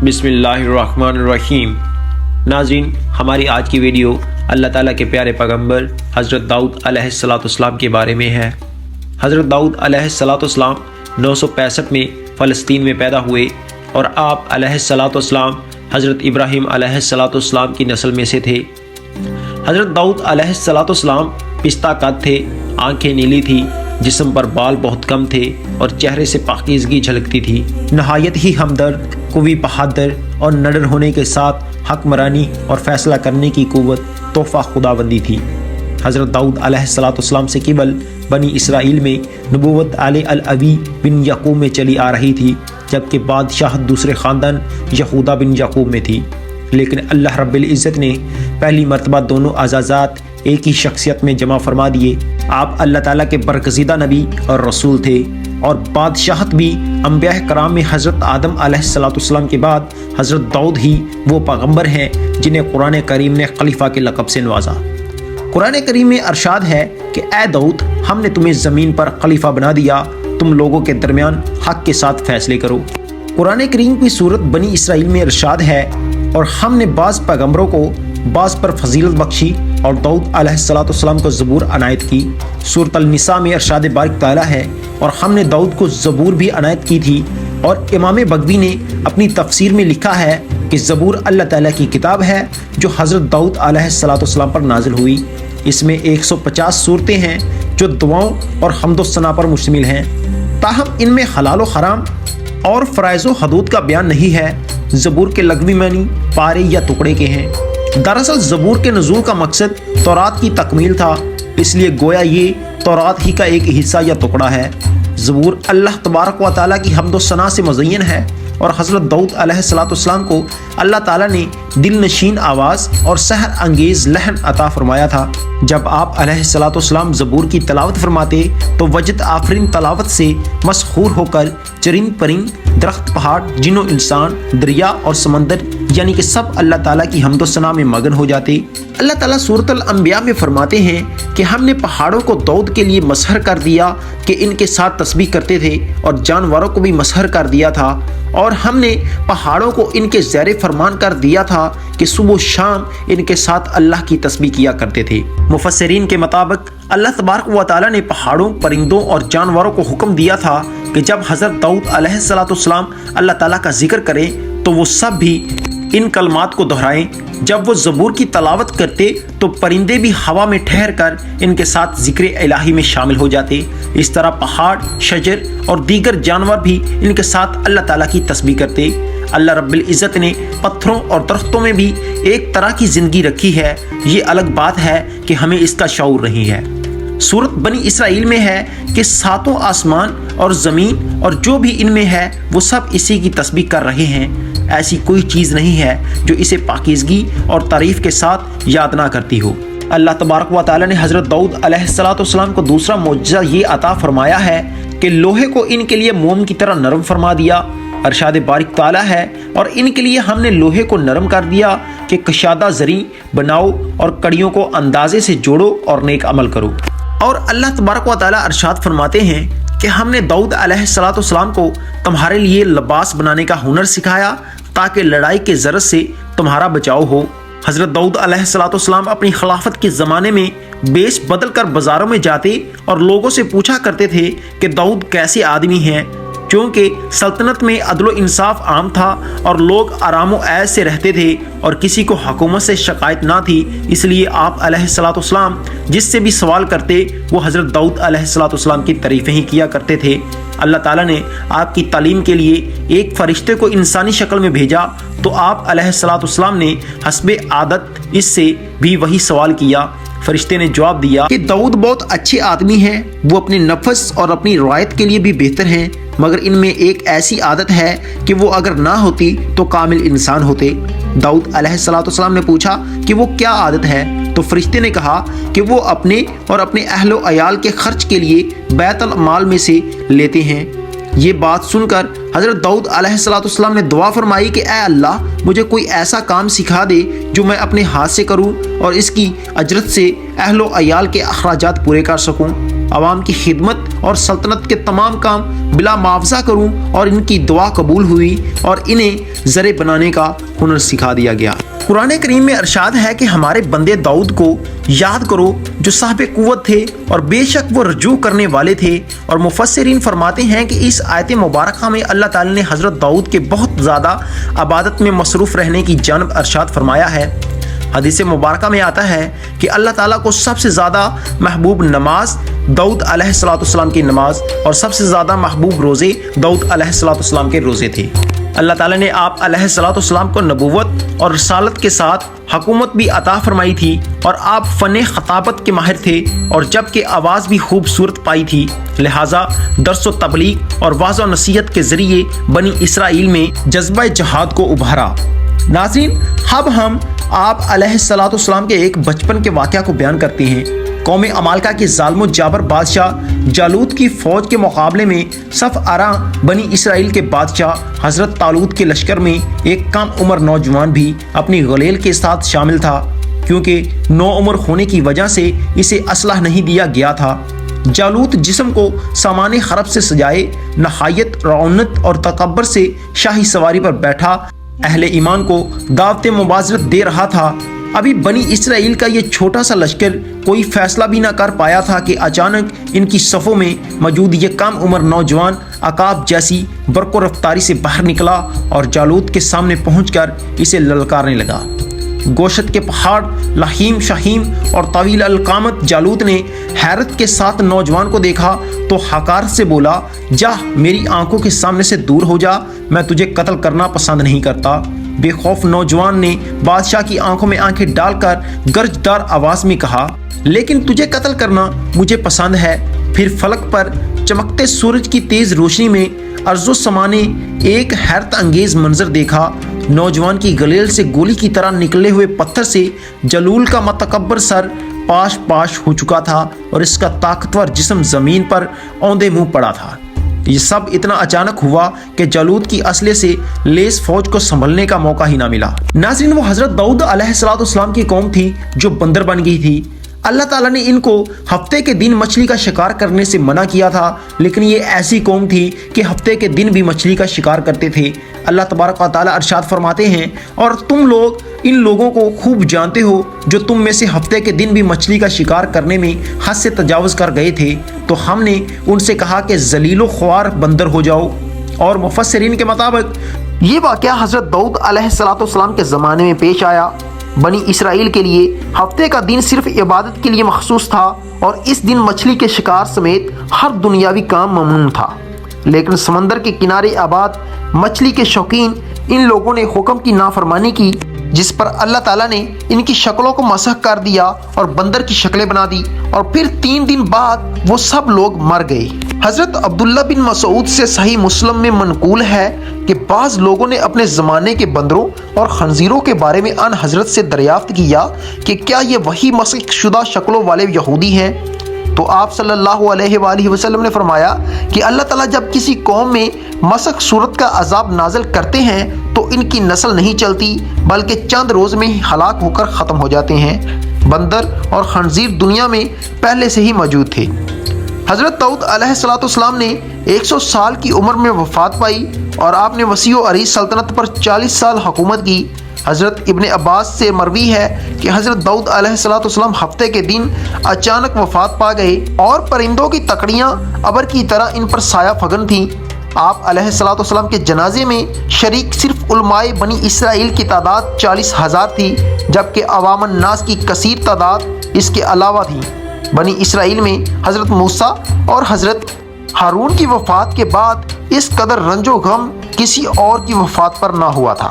बिस्मिल्लाहिर्रहमानिर्रहीम। नाज़रीन, हमारी आज की वीडियो अल्लाह ताला के प्यारे पैगंबर हज़रत दाऊद अलैहिस्सलाम के बारे में है। हज़रत दाऊद अलैहिस्सलाम 965 में फ़लस्तीन में पैदा हुए और आप अलैहिस्सलाम हज़रत इब्राहीम अलैहिस्सलाम की नस्ल में से थे। हज़रत दाऊद अलैहिस्सलाम पिस्ता कद थे, आंखें नीली थी, जिस्म पर बाल बहुत कम थे और चेहरे से पाकीज़गी झलकती थी। नहायत ही हमदर्द, कुवी बहादुर और नडर होने के साथ हकमरानी और फैसला करने की कुव्वत तोहफ़ा खुदाबंदी थी। हज़रत दाऊद अलैहिस्सलाम से केवल बनी इसराइल में नबूवत आले अल-अवी बिन याकूब में चली आ रही थी, जबकि बादशाह दूसरे ख़ानदान यहूदा बिन याकूब में थी। लेकिन अल्लाह रब्बिल इज़्ज़त ने पहली मरतबा दोनों अज़ाज़ात एक ही शख्सियत में जमा फरमा दिए। आप अल्लाह ताला के बरगज़ीदा नबी और रसूल थे और बादशाहत भी अंबिया कराम में हज़रत आदम अलैहिस्सलाम के बाद हज़रत दाऊद ही वो पैगंबर हैं जिन्हें कुरान करीम ने खलीफा के लक़ब से नवाजा। कुरान करीम में अरशाद है कि ए दाऊद, हमने तुम्हें ज़मीन पर खलीफा बना दिया, तुम लोगों के दरमियान हक़ के साथ फैसले करो। कुरान करीम की सूरत बनी इसराइल में अरशाद है, और हमने बाज़ पैगंबरों को बाज़ पर फजीलत बख्शी और दाऊद अलैहिस्सलाम को ज़बूर अनायत की। सूरत अल-निसा में अरशाद बारिक ताला है, और हमने दाऊद को ज़बूर भी अनायत की थी। और इमाम बगवी ने अपनी तफसीर में लिखा है कि ज़बूर अल्लाह ताला की किताब है जो हज़रत दाऊद अलैहिस्सलाम पर नाजिल हुई। इसमें 150 सूरतें हैं जो दुआओं और हम्दो सना पर मुश्तमिल हैं, ताहम इनमें हलाल व हराम और फ़राइज़ व हदूद का बयान नहीं है। ज़बूर के लग़वी मानी पारे या टुकड़े के हैं। दरअसल ज़बूर के नज़ूल का मकसद तौरात की तकमील था, इसलिए गोया ये तौरात ही का एक हिस्सा या टुकड़ा है। ज़बूर अल्लाह तबारक व तआला की हम्द व सना से मुज़य्यन है, और हज़रत दाऊद अलैहिस्सलाम को अल्लाह ताला ने दिल नशीन आवाज़ और सहर अंगेज़ लहन अता फरमाया था। जब आप अलैहिस्सलाम ज़बूर की तलावत फरमाते तो वजद आफरीन तलावत से मसहूर होकर चरिंद परिंद, दरख्त, पहाड़, जिन्नो इंसान, दरिया और समंदर यानी कि सब अल्लाह ताला की हम्द व सना में मगन हो जाते। अल्लाह ताला सूरत अल-अंबिया में फरमाते हैं कि हमने पहाड़ों को दाऊद के लिए मसहर कर दिया कि इनके साथ तस्बीह करते थे, और जानवरों को भी मसहर कर दिया था, और हमने पहाड़ों को इनके ज़ेरे फरमान कर दिया था कि सुबह शाम इनके साथ अल्लाह की तस्बीह किया करते थे। मुफस्सिरीन के मुताबिक अल्लाह तबारक व तआला ने पहाड़ों, परिंदों और जानवरों को हुक्म दिया था कि जब हज़रत दाऊद अलैहिस्सलाम अल्लाह ताला का जिक्र करें तो वो सब भी इन कलमात को दोहराएं। जब वो ज़बूर की तलावत करते तो परिंदे भी हवा में ठहर कर इनके साथ ज़िक्र इलाही में शामिल हो जाते। इस तरह पहाड़, शजर और दीगर जानवर भी इनके साथ अल्लाह ताला की तस्बीह करते। अल्लाह रब्बिल इज़्ज़त ने पत्थरों और दरख्तों में भी एक तरह की ज़िंदगी रखी है। ये अलग बात है कि हमें इसका शऊर नहीं है। सूरत बनी इसराइल में है कि सातों आसमान और ज़मीन और जो भी इनमें है वो सब इसी की तस्बीह कर रहे हैं। ऐसी कोई चीज़ नहीं है जो इसे पाकीज़गी और तारीफ़ के साथ याद ना करती हो। अल्लाह तबारक व तआला ने हज़रत दाऊद अलैहिस्सलाम को दूसरा मौजज़ा ये अता फरमाया है कि लोहे को इनके लिए मोम की तरह नरम फरमा दिया। अरशाद बारिक ताला है, और इनके लिए हमने लोहे को नरम कर दिया कि कशादा ज़री बनाओ और कड़ियों को अंदाजे से जोड़ो और नेक अमल करो। और अल्लाह तबारक व तआला अरशाद फरमाते हैं कि हमने दाऊद अलैहिस्सलाम को तुम्हारे लिए लिबास बनाने का हुनर सिखाया ताकि लड़ाई के ज़रत से तुम्हारा बचाव हो। हज़रत दाऊद अलैहिस्सलाम अपनी खिलाफत के ज़माने में बेश बदल कर बाज़ारों में जाते और लोगों से पूछा करते थे कि दाऊद कैसे आदमी हैं, क्योंकि सल्तनत में अदल व इंसाफ आम था और लोग आराम व ऐश से रहते थे और किसी को हुकूमत से शिकायत ना थी। इसलिए आप अलैहिस्सलाम जिससे भी सवाल करते वो हज़रत दाऊद अलैहिस्सलाम की तारीफ़ें ही किया करते थे। अल्लाह ताला ने आपकी तालीम के लिए एक फ़रिश्ते को इंसानी शक्ल में भेजा, तो आप अलैहिस्सलाम ने हस्बे आदत इससे भी वही सवाल किया। फरिश्ते ने जवाब दिया कि दाऊद बहुत अच्छे आदमी हैं, वो अपने नफ्स और अपनी रवायत के लिए भी बेहतर हैं, मगर इनमें एक ऐसी आदत है कि वो अगर ना होती तो कामिल इंसान होते। दाऊद अलैहिस्सलाम ने पूछा कि वो क्या आदत है, तो फरिश्ते ने कहा कि वो अपने और अपने अहलो अयाल के खर्च के लिए बैतुल माल में से लेते हैं। ये बात सुनकर حضرت داؤد علیہ السلام نے دعا فرمائی کہ اے اللہ مجھے کوئی ایسا کام سکھا دے جو میں اپنے ہاتھ سے کروں اور اس کی اجرت سے اہل و عیال کے اخراجات پورے کر سکوں، عوام کی خدمت اور سلطنت کے تمام کام بلا معاوضہ کروں، اور ان کی دعا قبول ہوئی اور انہیں زرع بنانے کا ہنر سکھا دیا گیا۔ قرآن کریم میں ارشاد ہے کہ ہمارے بندے داؤد کو یاد کرو جو صاحب قوت تھے اور بے شک وہ رجوع کرنے والے تھے، اور مفسرین فرماتے ہیں کہ اس آیت مبارکہ میں اللہ تعالی نے حضرت داؤد کے بہت زیادہ عبادت میں مصروف رہنے کی جانب ارشاد فرمایا ہے۔ حدیث مبارکہ میں آتا ہے کہ اللہ تعالیٰ کو سب سے زیادہ محبوب نماز داؤد علیہ السلام کی نماز اور سب سے زیادہ محبوب روزے داؤد علیہ السلام کے روزے تھے۔ اللہ تعالیٰ نے آپ علیہ السلام کو نبوت اور رسالت کے ساتھ حکومت بھی عطا فرمائی تھی، اور آپ فن خطابت کے ماہر تھے، اور جبکہ آواز بھی خوبصورت پائی تھی، لہٰذا درس و تبلیغ اور واضح و نصیحت کے ذریعے بنی اسرائیل میں جذبہ جہاد کو ابھارا۔ ناظرین، اب ہم آپ علیہ السلام کے ایک بچپن کے واقعہ کو بیان کرتے ہیں۔ قوم عمالقہ کے ظالم و جابر بادشاہ جالوت کی فوج کے مقابلے میں صف آراں بنی اسرائیل کے بادشاہ حضرت طالوت کے لشکر میں ایک کم عمر نوجوان بھی اپنی غلیل کے ساتھ شامل تھا، کیونکہ نو عمر ہونے کی وجہ سے اسے اسلحہ نہیں دیا گیا تھا۔ جالوت جسم کو سامان خرب سے سجائے نہایت رعونت اور تکبر سے شاہی سواری پر بیٹھا اہل ایمان کو دعوت مباشرت دے رہا تھا۔ ابھی بنی اسرائیل کا یہ چھوٹا سا لشکر کوئی فیصلہ بھی نہ کر پایا تھا کہ اچانک ان کی صفوں میں موجود یہ کم عمر نوجوان عقاب جیسی برق و رفتاری سے باہر نکلا اور جالوت کے سامنے پہنچ کر اسے للکارنے لگا۔ گوشت کے پہاڑ لحیم شہیم اور طویل القامت جالوت نے حیرت کے ساتھ نوجوان کو دیکھا تو حقارت سے بولا، جا میری آنکھوں کے سامنے سے دور ہو جا، میں تجھے قتل کرنا پسند نہیں کرتا۔ بے خوف نوجوان نے بادشاہ کی آنکھوں میں آنکھیں ڈال کر گرجدار آواز میں کہا، لیکن تجھے قتل کرنا مجھے پسند ہے۔ پھر فلک پر چمکتے سورج کی تیز روشنی میں ارض و سما نے ایک حیرت انگیز منظر دیکھا۔ نوجوان کی گلیل سے گولی کی طرح نکلے ہوئے پتھر سے جلول کا متکبر سر پاش پاش ہو چکا تھا، اور اس کا طاقتور جسم زمین پر اوندے منہ پڑا تھا۔ یہ سب اتنا اچانک ہوا کہ جالوت کی اسلحے سے لیس فوج کو سنبھلنے کا موقع ہی نہ ملا۔ ناظرین، وہ حضرت داؤد علیہ السلام کی قوم تھی جو بندر بن گئی تھی۔ اللہ تعالیٰ نے ان کو ہفتے کے دن مچھلی کا شکار کرنے سے منع کیا تھا، لیکن یہ ایسی قوم تھی کہ ہفتے کے دن بھی مچھلی کا شکار کرتے تھے۔ اللہ تبارک و تعالیٰ ارشاد فرماتے ہیں، اور تم لوگ ان لوگوں کو خوب جانتے ہو جو تم میں سے ہفتے کے دن بھی مچھلی کا شکار کرنے میں حد سے تجاوز کر گئے تھے، تو ہم نے ان سے کہا کہ ذلیل و خوار بندر ہو جاؤ۔ اور مفسرین کے مطابق یہ واقعہ حضرت داؤد علیہ السلام کے زمانے میں پیش آیا۔ بنی اسرائیل کے لیے ہفتے کا دن صرف عبادت کے لیے مخصوص تھا، اور اس دن مچھلی کے شکار سمیت ہر دنیاوی کام ممنوع تھا۔ لیکن سمندر کے کنارے آباد مچھلی کے شوقین ان لوگوں نے حکم کی نافرمانی کی، جس پر اللہ تعالیٰ نے ان کی شکلوں کو مسخ کر دیا اور بندر کی شکلیں بنا دی، اور پھر 3 دن بعد وہ سب لوگ مر گئے۔ حضرت عبداللہ بن مسعود سے صحیح مسلم میں منقول ہے کہ بعض لوگوں نے اپنے زمانے کے بندروں اور خنزیروں کے بارے میں ان حضرت سے دریافت کیا کہ کیا یہ وہی مسخ شدہ شکلوں والے یہودی ہیں؟ تو آپ صلی اللہ علیہ وآلہ وسلم نے فرمایا کہ اللہ تعالیٰ جب کسی قوم میں مسخ صورت کا عذاب نازل کرتے ہیں تو ان کی نسل نہیں چلتی، بلکہ چند روز میں ہی ہلاک ہو کر ختم ہو جاتے ہیں۔ بندر اور خنزیر دنیا میں پہلے سے ہی موجود تھے۔ حضرت داؤد علیہ السلام نے 100 سال کی عمر میں وفات پائی، اور آپ نے وسیع و عریض سلطنت پر 40 سال حکومت کی۔ حضرت ابن عباس سے مروی ہے کہ حضرت داؤد علیہ السلام ہفتے کے دن اچانک وفات پا گئے، اور پرندوں کی تکڑیاں ابر کی طرح ان پر سایہ فگن تھیں۔ آپ علیہ السلام کے جنازے میں شریک صرف علماء بنی اسرائیل کی تعداد 40,000 تھی، جبکہ عوام الناس کی کثیر تعداد اس کے علاوہ تھی۔ بنی اسرائیل میں حضرت موسیٰ اور حضرت ہارون کی وفات کے بعد اس قدر رنج و غم کسی اور کی وفات پر نہ ہوا تھا۔